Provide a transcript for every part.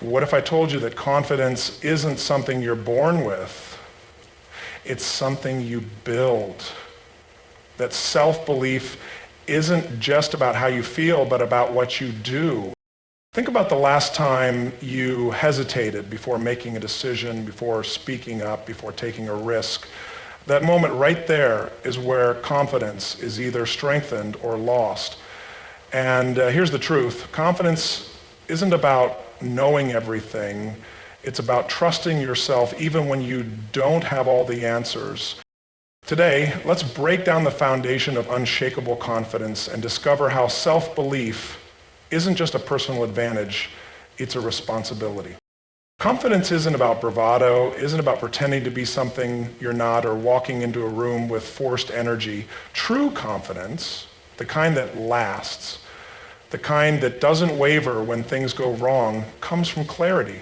What if I told you that confidence isn't something you're born with? It's something you build. That self-belief isn't just about how you feel, but about what you do. Think about the last time you hesitated before making a decision, before speaking up, before taking a risk. That moment right there is where confidence is either strengthened or lost. And here's the truth. Confidence isn't about knowing everything. It's about trusting yourself even when you don't have all the answers. Today, let's break down the foundation of unshakable confidence and discover how self-belief isn't just a personal advantage, it's a responsibility. Confidence isn't about bravado, isn't about pretending to be something you're not or walking into a room with forced energy. True confidence, the kind that lasts, the kind that doesn't waver when things go wrong, comes from clarity.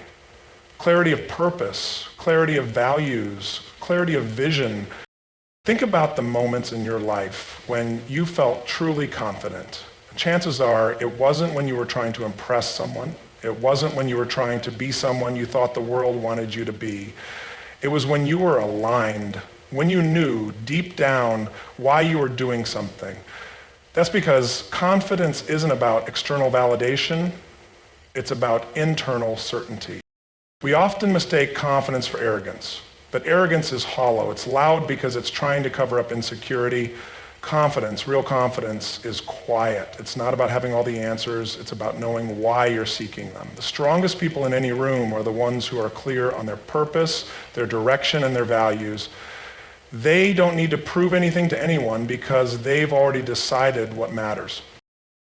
Clarity of purpose, clarity of values, clarity of vision. Think about the moments in your life when you felt truly confident. Chances are it wasn't when you were trying to impress someone. It wasn't when you were trying to be someone you thought the world wanted you to be. It was when you were aligned, when you knew deep down why you were doing something. That's because confidence isn't about external validation, it's about internal certainty. We often mistake confidence for arrogance, but arrogance is hollow. It's loud because it's trying to cover up insecurity. Confidence, real confidence, is quiet. It's not about having all the answers. It's about knowing why you're seeking them. The strongest people in any room are the ones who are clear on their purpose, their direction, and their values. They don't need to prove anything to anyone because they've already decided what matters.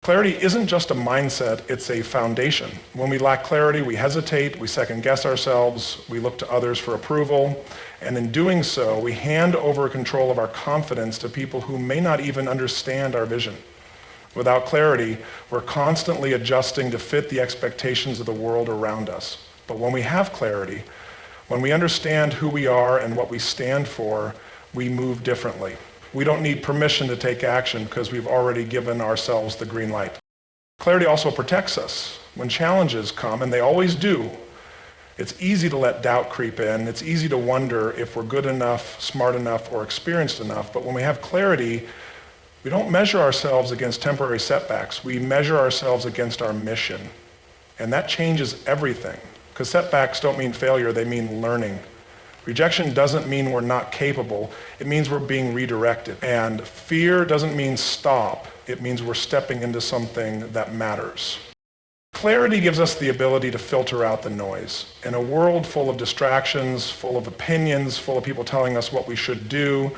Clarity isn't just a mindset, it's a foundation. When we lack clarity, we hesitate, we second-guess ourselves, we look to others for approval, and in doing so, we hand over control of our confidence to people who may not even understand our vision. Without clarity, we're constantly adjusting to fit the expectations of the world around us. But when we have clarity, when we understand who we are and what we stand for, we move differently. We don't need permission to take action because we've already given ourselves the green light. Clarity also protects us. When challenges come, and they always do, it's easy to let doubt creep in. It's easy to wonder if we're good enough, smart enough, or experienced enough. But when we have clarity, we don't measure ourselves against temporary setbacks. We measure ourselves against our mission. And that changes everything. Because setbacks don't mean failure, they mean learning. Rejection doesn't mean we're not capable. It means we're being redirected. And fear doesn't mean stop. It means we're stepping into something that matters. Clarity gives us the ability to filter out the noise. In a world full of distractions, full of opinions, full of people telling us what we should do,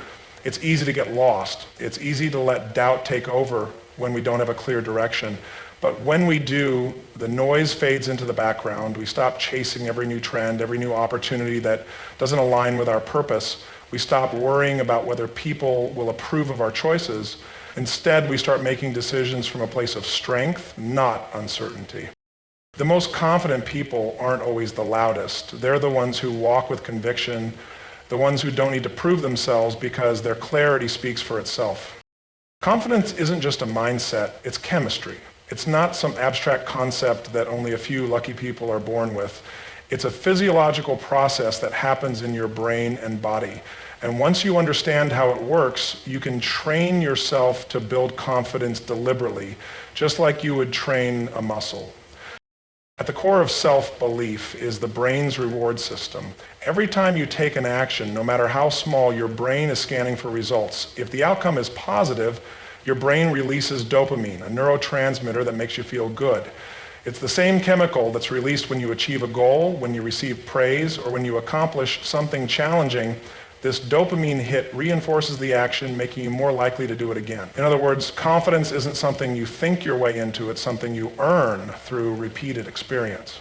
it's easy to get lost. It's easy to let doubt take over when we don't have a clear direction. But when we do, the noise fades into the background. We stop chasing every new trend, every new opportunity that doesn't align with our purpose. We stop worrying about whether people will approve of our choices. Instead, we start making decisions from a place of strength, not uncertainty. The most confident people aren't always the loudest. They're the ones who walk with conviction, the ones who don't need to prove themselves because their clarity speaks for itself. Confidence isn't just a mindset, it's chemistry. It's not some abstract concept that only a few lucky people are born with. It's a physiological process that happens in your brain and body. And once you understand how it works, you can train yourself to build confidence deliberately, just like you would train a muscle. At the core of self-belief is the brain's reward system. Every time you take an action, no matter how small, your brain is scanning for results. If the outcome is positive, your brain releases dopamine, a neurotransmitter that makes you feel good. It's the same chemical that's released when you achieve a goal, when you receive praise, or when you accomplish something challenging. This dopamine hit reinforces the action, making you more likely to do it again. In other words, confidence isn't something you think your way into, it's something you earn through repeated experience.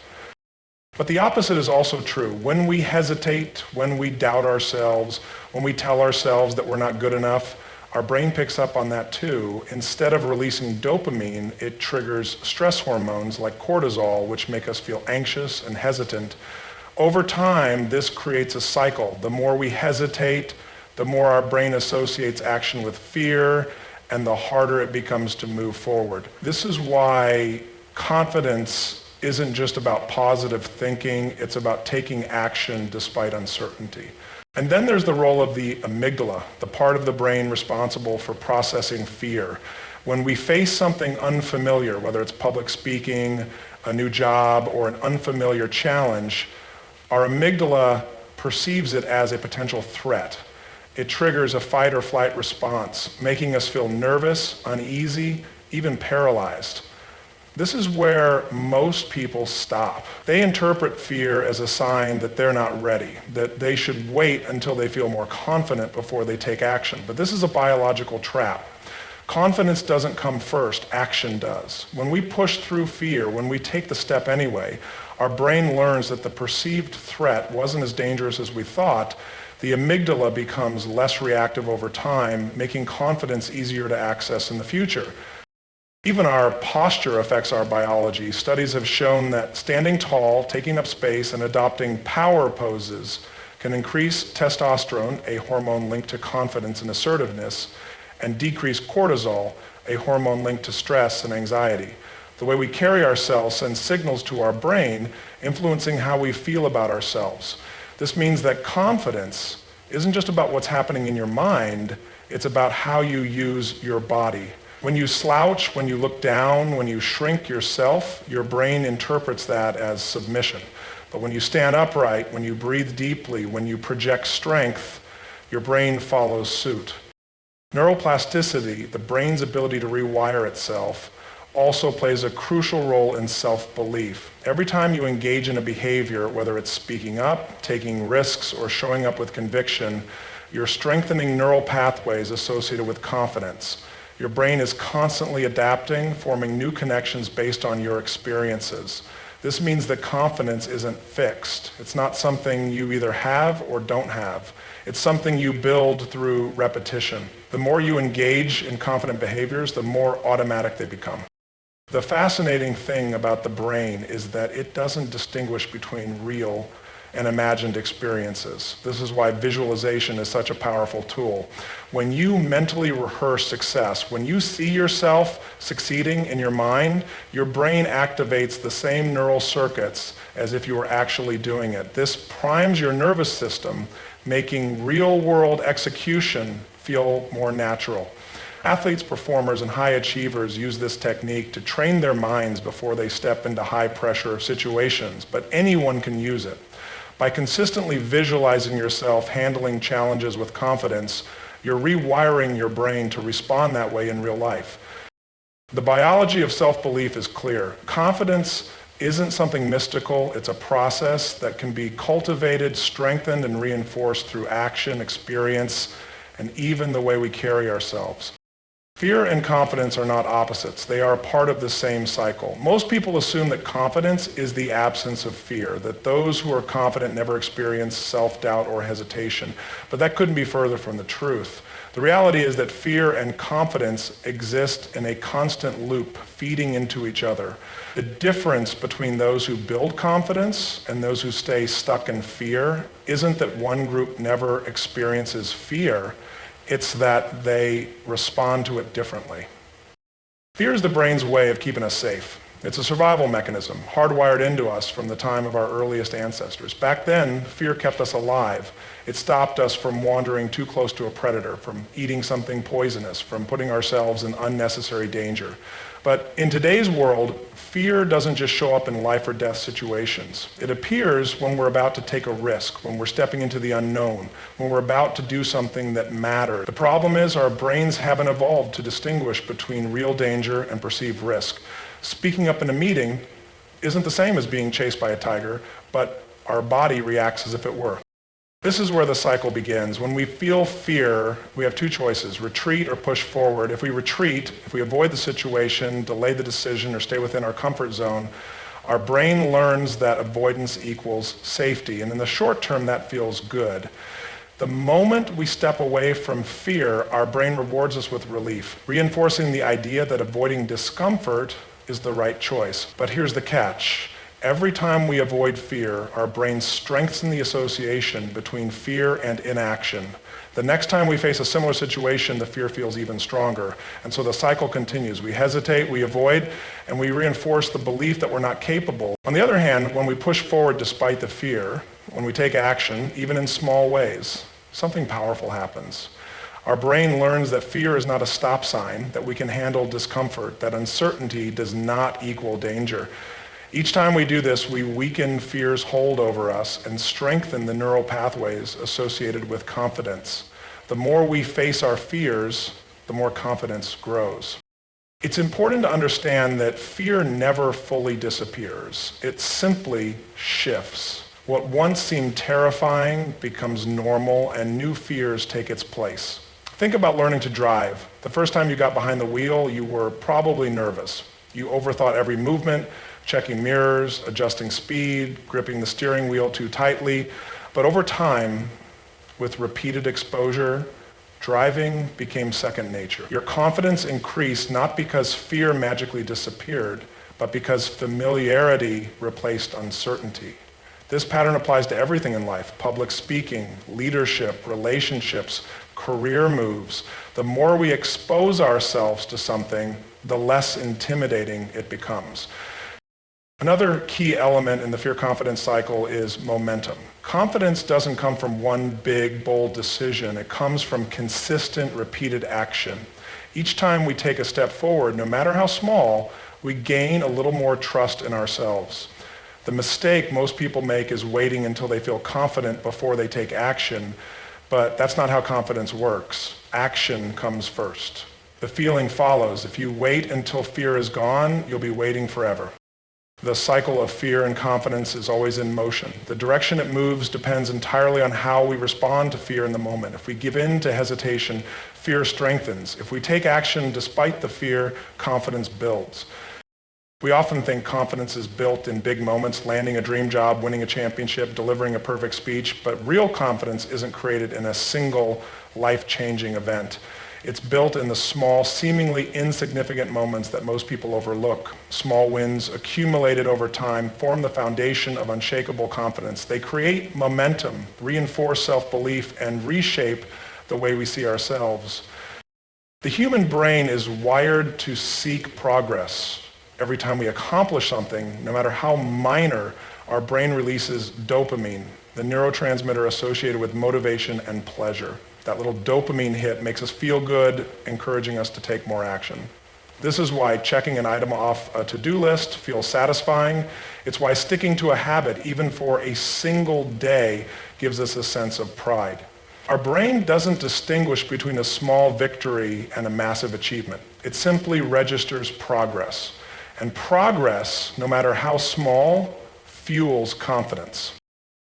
But the opposite is also true. When we hesitate, when we doubt ourselves, when we tell ourselves that we're not good enough, our brain picks up on that too. Instead of releasing dopamine, it triggers stress hormones like cortisol, which make us feel anxious and hesitant. Over time, this creates a cycle. The more we hesitate, the more our brain associates action with fear, and the harder it becomes to move forward. This is why confidence isn't just about positive thinking, it's about taking action despite uncertainty. And then there's the role of the amygdala, the part of the brain responsible for processing fear. When we face something unfamiliar, whether it's public speaking, a new job, or an unfamiliar challenge, our amygdala perceives it as a potential threat. It triggers a fight or flight response, making us feel nervous, uneasy, even paralyzed. This is where most people stop. They interpret fear as a sign that they're not ready, that they should wait until they feel more confident before they take action. But this is a biological trap. Confidence doesn't come first, action does. When we push through fear, when we take the step anyway, our brain learns that the perceived threat wasn't as dangerous as we thought. The amygdala becomes less reactive over time, making confidence easier to access in the future. Even our posture affects our biology. Studies have shown that standing tall, taking up space, and adopting power poses can increase testosterone, a hormone linked to confidence and assertiveness, and decrease cortisol, a hormone linked to stress and anxiety. The way we carry ourselves sends signals to our brain, influencing how we feel about ourselves. This means that confidence isn't just about what's happening in your mind, it's about how you use your body. When you slouch, when you look down, when you shrink yourself, your brain interprets that as submission. But when you stand upright, when you breathe deeply, when you project strength, your brain follows suit. Neuroplasticity, the brain's ability to rewire itself, also plays a crucial role in self-belief. Every time you engage in a behavior, whether it's speaking up, taking risks, or showing up with conviction, you're strengthening neural pathways associated with confidence. Your brain is constantly adapting, forming new connections based on your experiences. This means that confidence isn't fixed. It's not something you either have or don't have. It's something you build through repetition. The more you engage in confident behaviors, the more automatic they become. The fascinating thing about the brain is that it doesn't distinguish between real and imagined experiences. This is why visualization is such a powerful tool. When you mentally rehearse success, when you see yourself succeeding in your mind, your brain activates the same neural circuits as if you were actually doing it. This primes your nervous system, making real-world execution feel more natural. Athletes, performers, and high achievers use this technique to train their minds before they step into high-pressure situations, but anyone can use it. By consistently visualizing yourself handling challenges with confidence, you're rewiring your brain to respond that way in real life. The biology of self-belief is clear. Confidence isn't something mystical, it's a process that can be cultivated, strengthened, and reinforced through action, experience, and even the way we carry ourselves. Fear and confidence are not opposites. They are part of the same cycle. Most people assume that confidence is the absence of fear, that those who are confident never experience self-doubt or hesitation. But that couldn't be further from the truth. The reality is that fear and confidence exist in a constant loop, feeding into each other. The difference between those who build confidence and those who stay stuck in fear isn't that one group never experiences fear, it's that they respond to it differently. Fear is the brain's way of keeping us safe. It's a survival mechanism, hardwired into us from the time of our earliest ancestors. Back then, fear kept us alive. It stopped us from wandering too close to a predator, from eating something poisonous, from putting ourselves in unnecessary danger. But in today's world, fear doesn't just show up in life or death situations. It appears when we're about to take a risk, when we're stepping into the unknown, when we're about to do something that matters. The problem is our brains haven't evolved to distinguish between real danger and perceived risk. Speaking up in a meeting isn't the same as being chased by a tiger, but our body reacts as if it were. This is where the cycle begins. When we feel fear, we have two choices, retreat or push forward. If we retreat, if we avoid the situation, delay the decision, or stay within our comfort zone, our brain learns that avoidance equals safety. And in the short term, that feels good. The moment we step away from fear, our brain rewards us with relief, reinforcing the idea that avoiding discomfort is the right choice. But here's the catch. Every time we avoid fear, our brain strengthens the association between fear and inaction. The next time we face a similar situation, the fear feels even stronger. And so the cycle continues. We hesitate, we avoid, and we reinforce the belief that we're not capable. On the other hand, when we push forward despite the fear, when we take action, even in small ways, something powerful happens. Our brain learns that fear is not a stop sign, that we can handle discomfort, that uncertainty does not equal danger. Each time we do this, we weaken fear's hold over us and strengthen the neural pathways associated with confidence. The more we face our fears, the more confidence grows. It's important to understand that fear never fully disappears. It simply shifts. What once seemed terrifying becomes normal, and new fears take its place. Think about learning to drive. The first time you got behind the wheel, you were probably nervous. You overthought every movement, checking mirrors, adjusting speed, gripping the steering wheel too tightly. But over time, with repeated exposure, driving became second nature. Your confidence increased not because fear magically disappeared, but because familiarity replaced uncertainty. This pattern applies to everything in life: public speaking, leadership, relationships, career moves. The more we expose ourselves to something, the less intimidating it becomes. Another key element in the fear-confidence cycle is momentum. Confidence doesn't come from one big, bold decision. It comes from consistent, repeated action. Each time we take a step forward, no matter how small, we gain a little more trust in ourselves. The mistake most people make is waiting until they feel confident before they take action, but that's not how confidence works. Action comes first. The feeling follows. If you wait until fear is gone, you'll be waiting forever. The cycle of fear and confidence is always in motion. The direction it moves depends entirely on how we respond to fear in the moment. If we give in to hesitation, fear strengthens. If we take action despite the fear, confidence builds. We often think confidence is built in big moments: landing a dream job, winning a championship, delivering a perfect speech. But real confidence isn't created in a single life-changing event. It's built in the small, seemingly insignificant moments that most people overlook. Small wins accumulated over time form the foundation of unshakable confidence. They create momentum, reinforce self-belief, and reshape the way we see ourselves. The human brain is wired to seek progress. Every time we accomplish something, no matter how minor, our brain releases dopamine, the neurotransmitter associated with motivation and pleasure. That little dopamine hit makes us feel good, encouraging us to take more action. This is why checking an item off a to-do list feels satisfying. It's why sticking to a habit, even for a single day, gives us a sense of pride. Our brain doesn't distinguish between a small victory and a massive achievement. It simply registers progress. And progress, no matter how small, fuels confidence.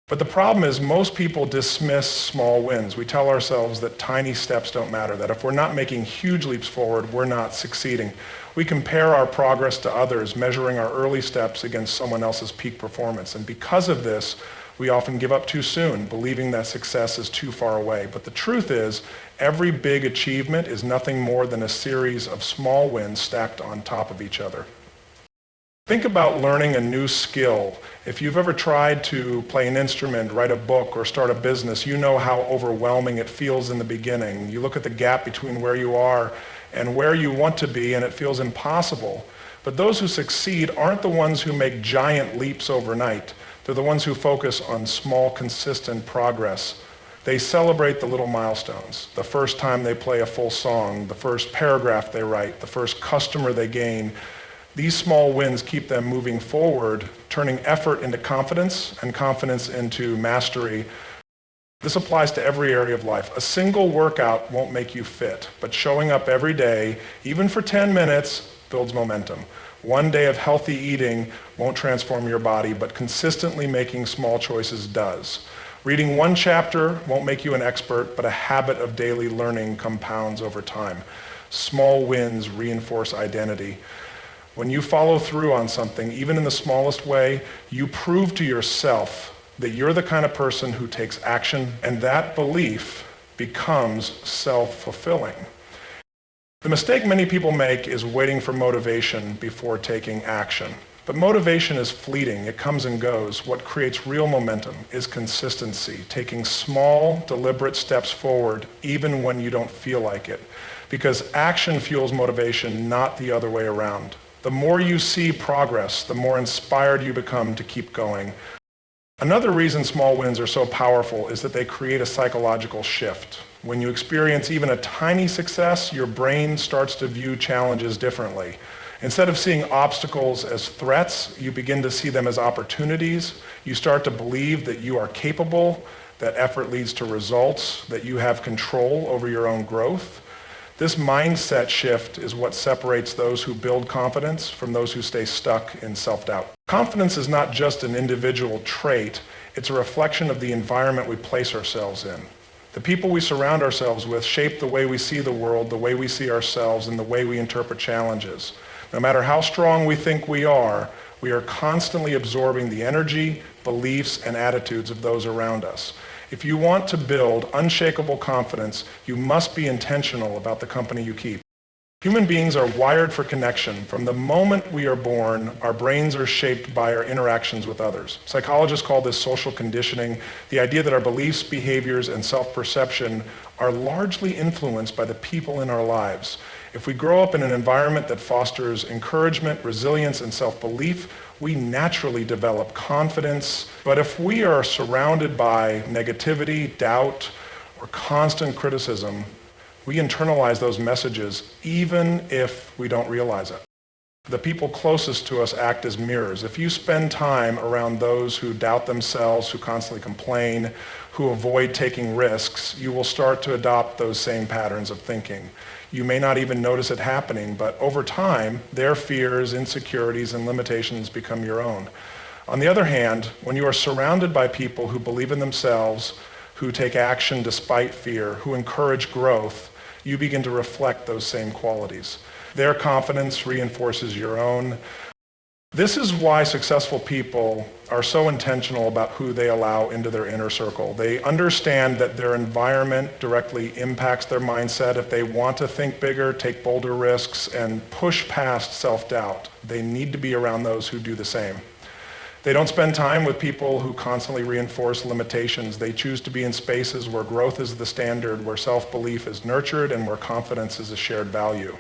But the problem is most people dismiss small wins. We tell ourselves that tiny steps don't matter, that if we're not making huge leaps forward, we're not succeeding. We compare our progress to others, measuring our early steps against someone else's peak performance. And because of this, we often give up too soon, believing that success is too far away. But the truth is, every big achievement is nothing more than a series of small wins stacked on top of each other. Think about learning a new skill. If you've ever tried to play an instrument, write a book, or start a business, you know how overwhelming it feels in the beginning. You look at the gap between where you are and where you want to be, and it feels impossible. But those who succeed aren't the ones who make giant leaps overnight. They're the ones who focus on small, consistent progress. They celebrate the little milestones: the first time they play a full song, the first paragraph they write, the first customer they gain. These small wins keep them moving forward, turning effort into confidence and confidence into mastery. This applies to every area of life. A single workout won't make you fit, but showing up every day, even for 10 minutes, builds momentum. One day of healthy eating won't transform your body, but consistently making small choices does. Reading one chapter won't make you an expert, but a habit of daily learning compounds over time. Small wins reinforce identity. When you follow through on something, even in the smallest way, you prove to yourself that you're the kind of person who takes action, and that belief becomes self-fulfilling. The mistake many people make is waiting for motivation before taking action. But motivation is fleeting. It comes and goes. What creates real momentum is consistency, taking small, deliberate steps forward even when you don't feel like it. Because action fuels motivation, not the other way around. The more you see progress, the more inspired you become to keep going. Another reason small wins are so powerful is that they create a psychological shift. When you experience even a tiny success, your brain starts to view challenges differently. Instead of seeing obstacles as threats, you begin to see them as opportunities. You start to believe that you are capable, that effort leads to results, that you have control over your own growth. This mindset shift is what separates those who build confidence from those who stay stuck in self-doubt. Confidence is not just an individual trait, it's a reflection of the environment we place ourselves in. The people we surround ourselves with shape the way we see the world, the way we see ourselves, and the way we interpret challenges. No matter how strong we think we are constantly absorbing the energy, beliefs, and attitudes of those around us. If you want to build unshakable confidence, you must be intentional about the company you keep. Human beings are wired for connection. From the moment we are born, our brains are shaped by our interactions with others. Psychologists call this social conditioning, the idea that our beliefs, behaviors, and self-perception are largely influenced by the people in our lives. If we grow up in an environment that fosters encouragement, resilience, and self-belief, we naturally develop confidence. But if we are surrounded by negativity, doubt, or constant criticism, we internalize those messages even if we don't realize it. The people closest to us act as mirrors. If you spend time around those who doubt themselves, who constantly complain, who avoid taking risks, you will start to adopt those same patterns of thinking. You may not even notice it happening, but over time, their fears, insecurities, and limitations become your own. On the other hand, when you are surrounded by people who believe in themselves, who take action despite fear, who encourage growth, you begin to reflect those same qualities. Their confidence reinforces your own. This is why successful people are so intentional about who they allow into their inner circle. They understand that their environment directly impacts their mindset. If they want to think bigger, take bolder risks, and push past self-doubt, they need to be around those who do the same. They don't spend time with people who constantly reinforce limitations. They choose to be in spaces where growth is the standard, where self-belief is nurtured, and where confidence is a shared value.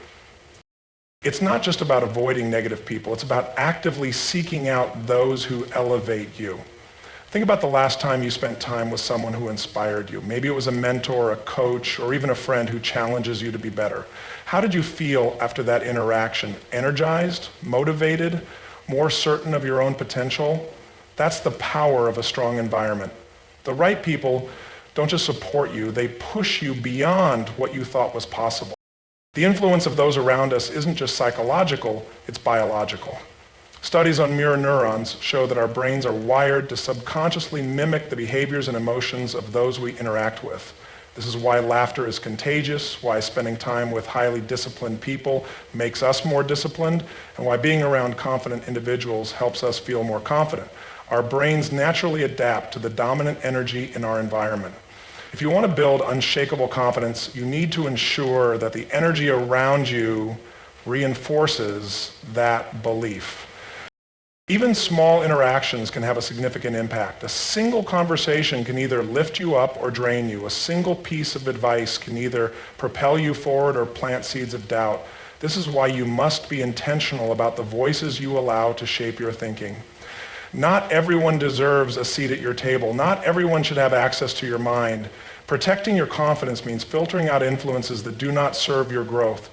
It's not just about avoiding negative people. It's about actively seeking out those who elevate you. Think about the last time you spent time with someone who inspired you. Maybe it was a mentor, a coach, or even a friend who challenges you to be better. How did you feel after that interaction? Energized? Motivated? More certain of your own potential? That's the power of a strong environment. The right people don't just support you, they push you beyond what you thought was possible. The influence of those around us isn't just psychological, it's biological. Studies on mirror neurons show that our brains are wired to subconsciously mimic the behaviors and emotions of those we interact with. This is why laughter is contagious, why spending time with highly disciplined people makes us more disciplined, and why being around confident individuals helps us feel more confident. Our brains naturally adapt to the dominant energy in our environment. If you want to build unshakable confidence, you need to ensure that the energy around you reinforces that belief. Even small interactions can have a significant impact. A single conversation can either lift you up or drain you. A single piece of advice can either propel you forward or plant seeds of doubt. This is why you must be intentional about the voices you allow to shape your thinking. Not everyone deserves a seat at your table. Not everyone should have access to your mind. Protecting your confidence means filtering out influences that do not serve your growth.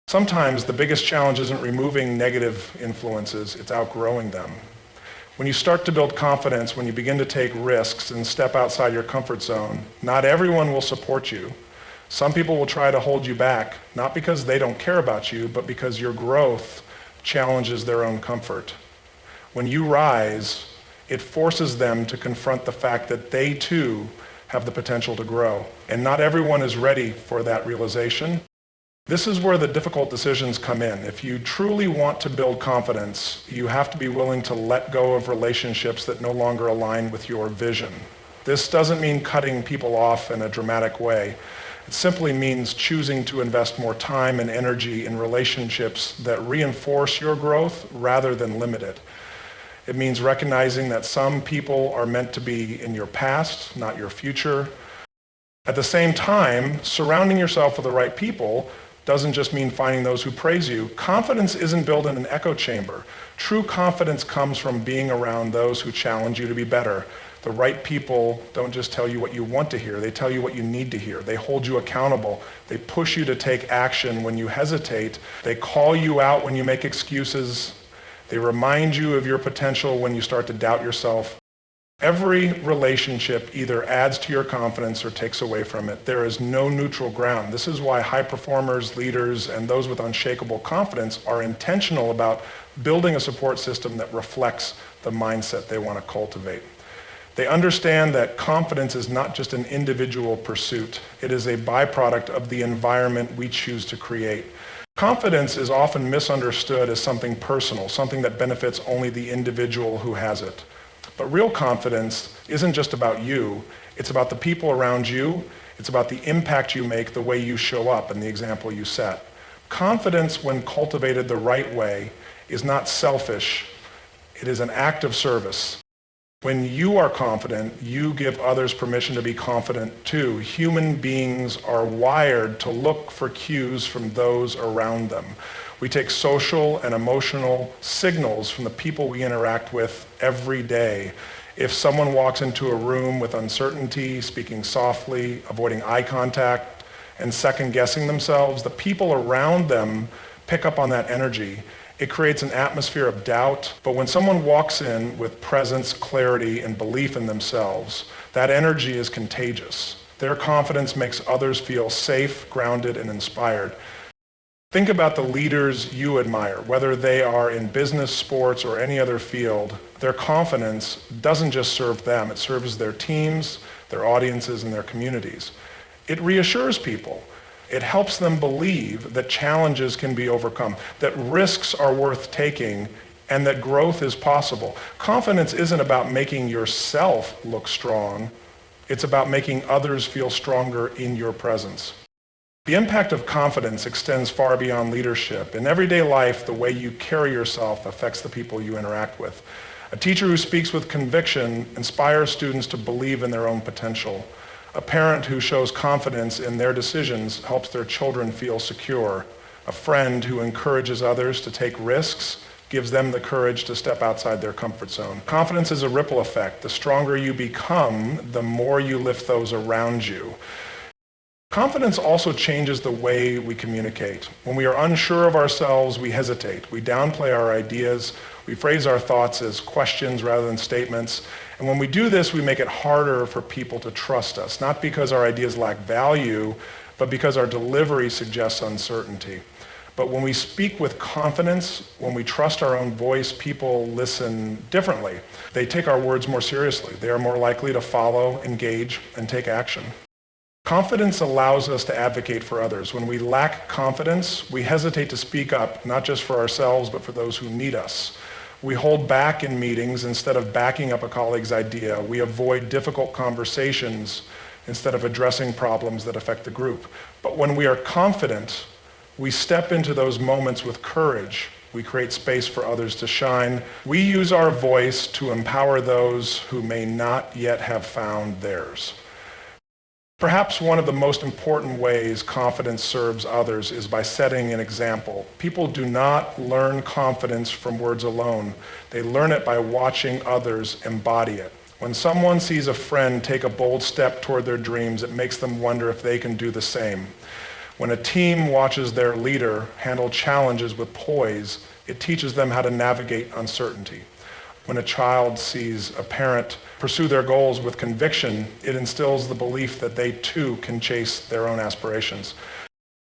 Sometimes the biggest challenge isn't removing negative influences, it's outgrowing them. When you start to build confidence, when you begin to take risks and step outside your comfort zone, not everyone will support you. Some people will try to hold you back, not because they don't care about you, but because your growth challenges their own comfort. When you rise, it forces them to confront the fact that they too have the potential to grow. And not everyone is ready for that realization. This is where the difficult decisions come in. If you truly want to build confidence, you have to be willing to let go of relationships that no longer align with your vision. This doesn't mean cutting people off in a dramatic way. It simply means choosing to invest more time and energy in relationships that reinforce your growth rather than limit it. It means recognizing that some people are meant to be in your past, not your future. At the same time, surrounding yourself with the right people doesn't just mean finding those who praise you. Confidence isn't built in an echo chamber. True confidence comes from being around those who challenge you to be better. The right people don't just tell you what you want to hear, they tell you what you need to hear. They hold you accountable. They push you to take action when you hesitate. They call you out when you make excuses. They remind you of your potential when you start to doubt yourself. Every relationship either adds to your confidence or takes away from it. There is no neutral ground. This is why high performers, leaders, and those with unshakable confidence are intentional about building a support system that reflects the mindset they want to cultivate. They understand that confidence is not just an individual pursuit. It is a byproduct of the environment we choose to create. Confidence is often misunderstood as something personal, something that benefits only the individual who has it. But real confidence isn't just about you. It's about the people around you. It's about the impact you make, the way you show up, and the example you set. Confidence, when cultivated the right way, is not selfish. It is an act of service. When you are confident, you give others permission to be confident too. Human beings are wired to look for cues from those around them. We take social and emotional signals from the people we interact with every day. If someone walks into a room with uncertainty, speaking softly, avoiding eye contact, and second-guessing themselves, the people around them pick up on that energy. It creates an atmosphere of doubt, but when someone walks in with presence, clarity, and belief in themselves, that energy is contagious. Their confidence makes others feel safe, grounded, and inspired. Think about the leaders you admire, whether they are in business, sports, or any other field. Their confidence doesn't just serve them, it serves their teams, their audiences, and their communities. It reassures people. It helps them believe that challenges can be overcome, that risks are worth taking, and that growth is possible. Confidence isn't about making yourself look strong. It's about making others feel stronger in your presence. The impact of confidence extends far beyond leadership. In everyday life, the way you carry yourself affects the people you interact with. A teacher who speaks with conviction inspires students to believe in their own potential. A parent who shows confidence in their decisions helps their children feel secure. A friend who encourages others to take risks gives them the courage to step outside their comfort zone. Confidence is a ripple effect. The stronger you become, the more you lift those around you. Confidence also changes the way we communicate. When we are unsure of ourselves, we hesitate. We downplay our ideas. We phrase our thoughts as questions rather than statements. And when we do this, we make it harder for people to trust us, not because our ideas lack value, but because our delivery suggests uncertainty. But when we speak with confidence, when we trust our own voice, people listen differently. They take our words more seriously. They are more likely to follow, engage, and take action. Confidence allows us to advocate for others. When we lack confidence, we hesitate to speak up, not just for ourselves, but for those who need us. We hold back in meetings instead of backing up a colleague's idea. We avoid difficult conversations instead of addressing problems that affect the group. But when we are confident, we step into those moments with courage. We create space for others to shine. We use our voice to empower those who may not yet have found theirs. Perhaps one of the most important ways confidence serves others is by setting an example. People do not learn confidence from words alone. They learn it by watching others embody it. When someone sees a friend take a bold step toward their dreams, it makes them wonder if they can do the same. When a team watches their leader handle challenges with poise, it teaches them how to navigate uncertainty. When a child sees a parent pursue their goals with conviction, it instills the belief that they too can chase their own aspirations.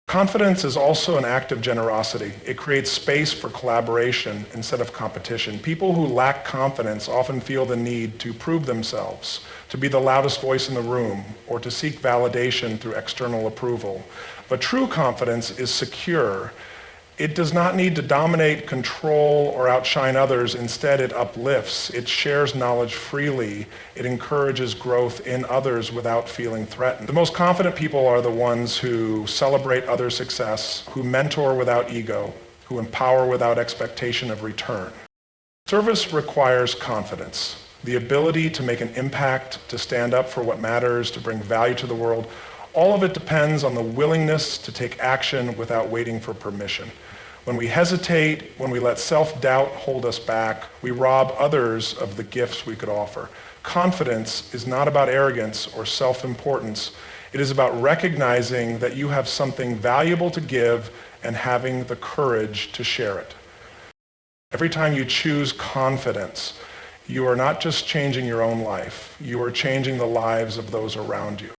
Confidence is also an act of generosity. It creates space for collaboration instead of competition. People who lack confidence often feel the need to prove themselves, to be the loudest voice in the room, or to seek validation through external approval. But true confidence is secure. It does not need to dominate, control, or outshine others. Instead, it uplifts. It shares knowledge freely. It encourages growth in others without feeling threatened. The most confident people are the ones who celebrate other success, who mentor without ego, who empower without expectation of return. Service requires confidence, the ability to make an impact, to stand up for what matters, to bring value to the world. All of it depends on the willingness to take action without waiting for permission. When we hesitate, when we let self-doubt hold us back, we rob others of the gifts we could offer. Confidence is not about arrogance or self-importance. It is about recognizing that you have something valuable to give and having the courage to share it. Every time you choose confidence, you are not just changing your own life, you are changing the lives of those around you.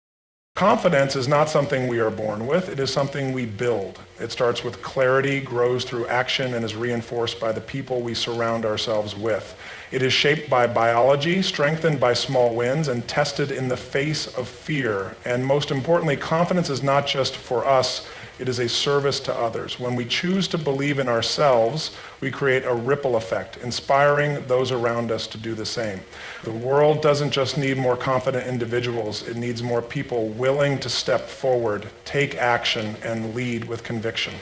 Confidence is not something we are born with, it is something we build. It starts with clarity, grows through action, and is reinforced by the people we surround ourselves with. It is shaped by biology, strengthened by small wins, and tested in the face of fear. And most importantly, confidence is not just for us, it is a service to others. When we choose to believe in ourselves, we create a ripple effect, inspiring those around us to do the same. The world doesn't just need more confident individuals, it needs more people willing to step forward, take action, and lead with conviction.